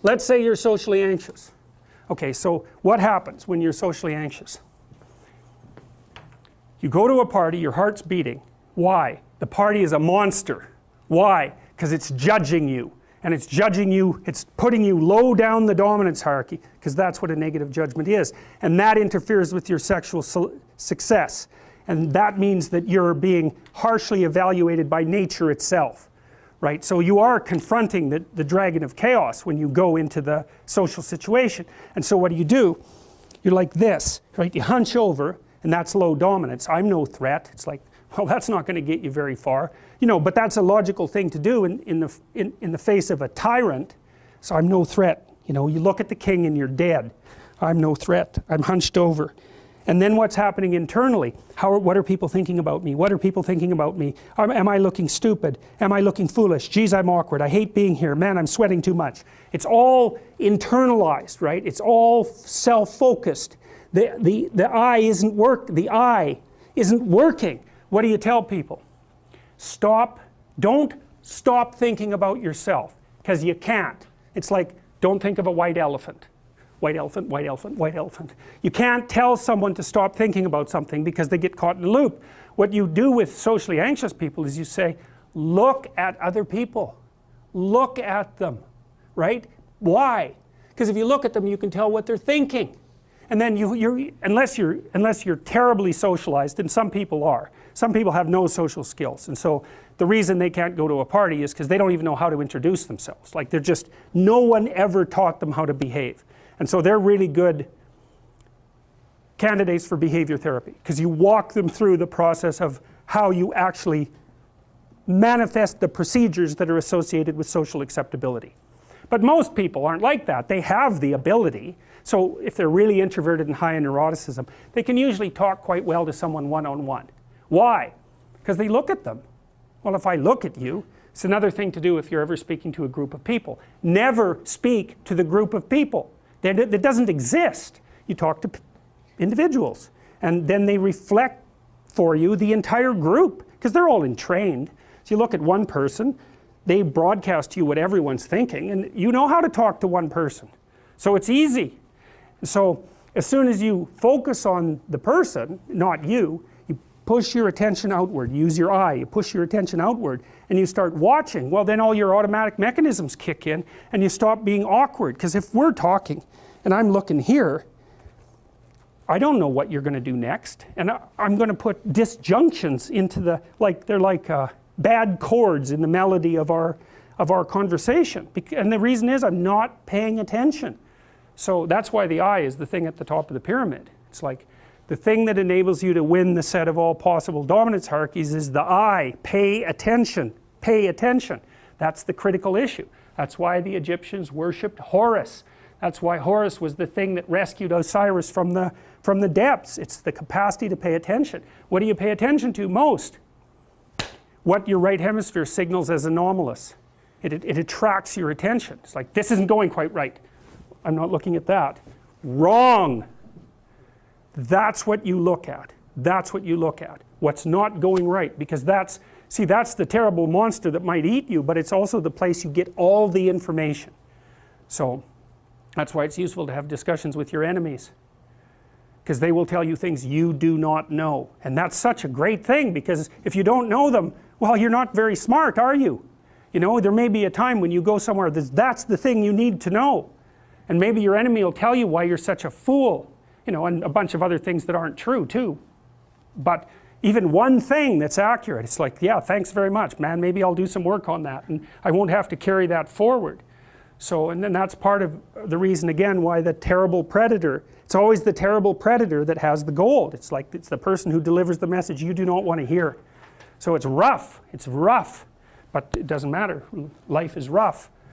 let's say you're socially anxious. Okay, so what happens when you're socially anxious? You go to a party, your heart's beating. Why? The party is a monster. Why? Because it's judging you. And it's judging you, it's putting you low down the dominance hierarchy, because that's what a negative judgment is. And that interferes with your sexual success. And that means that you're being harshly evaluated by nature itself. Right? So you are confronting the dragon of chaos when you go into the social situation. And so what do? You're like this, right? You hunch over, and that's low dominance. I'm no threat. It's like, well, that's not going to get you very far. You know, but that's a logical thing to do in the face of a tyrant. So I'm no threat. You know, you look at the king and you're dead. I'm no threat. I'm hunched over. And then what's happening internally? What are people thinking about me? What are people thinking about me? Am I looking stupid? Am I looking foolish? Geez, I'm awkward. I hate being here. Man, I'm sweating too much. It's all internalized, right? It's all self-focused. The eye isn't working. What do you tell people? Don't stop thinking about yourself, because you can't. It's like, don't think of a white elephant. White elephant, white elephant, white elephant. You can't tell someone to stop thinking about something because they get caught in a loop. What you do with socially anxious people is you say, look at other people. Look at them, right? Why? Because if you look at them, you can tell what they're thinking. And then unless you're terribly socialized, and some people are. Some people have no social skills, and so the reason they can't go to a party is because they don't even know how to introduce themselves. Like no one ever taught them how to behave. And so they're really good candidates for behavior therapy, because you walk them through the process of how you actually manifest the procedures that are associated with social acceptability. But most people aren't like that. They have the ability. So if they're really introverted and high in neuroticism, they can usually talk quite well to someone one-on-one. Why? Because they look at them. Well, if I look at you, it's another thing to do if you're ever speaking to a group of people. Never speak to the group of people. That doesn't exist. You talk to individuals, and then they reflect for you the entire group, because they're all entrained. So you look at one person, they broadcast to you what everyone's thinking, and you know how to talk to one person. So it's easy. So as soon as you focus on the person, not you, you push your attention outward, use your eye, you push your attention outward, and you start watching. Well, then all your automatic mechanisms kick in, and you stop being awkward. Because if we're talking and I'm looking here, I don't know what you're going to do next, and I'm going to put disjunctions into they're like bad chords in the melody of our conversation. And the reason is I'm not paying attention. So that's why the eye is the thing at the top of the pyramid. It's like the thing that enables you to win the set of all possible dominance hierarchies is the eye. Pay attention. Pay attention. That's the critical issue. That's why the Egyptians worshipped Horus. That's why Horus was the thing that rescued Osiris from the depths. It's the capacity to pay attention. What do you pay attention to most? What your right hemisphere signals as anomalous. It attracts your attention. It's like, this isn't going quite right. I'm not looking at that. Wrong. That's what you look at. That's what you look at. What's not going right, because that's the terrible monster that might eat you, but it's also the place you get all the information. So that's why it's useful to have discussions with your enemies, because they will tell you things you do not know. And that's such a great thing, because if you don't know them, well, you're not very smart, are you? You know, there may be a time when you go somewhere that's the thing you need to know. And maybe your enemy will tell you why you're such a fool, you know, and a bunch of other things that aren't true too. But even one thing that's accurate, it's like, yeah, thanks very much, man, maybe I'll do some work on that, and I won't have to carry that forward. So, and then that's part of the reason, again, why the terrible predator, it's always the terrible predator that has the gold. It's like, it's the person who delivers the message you do not want to hear. So it's rough, but it doesn't matter. Life is rough.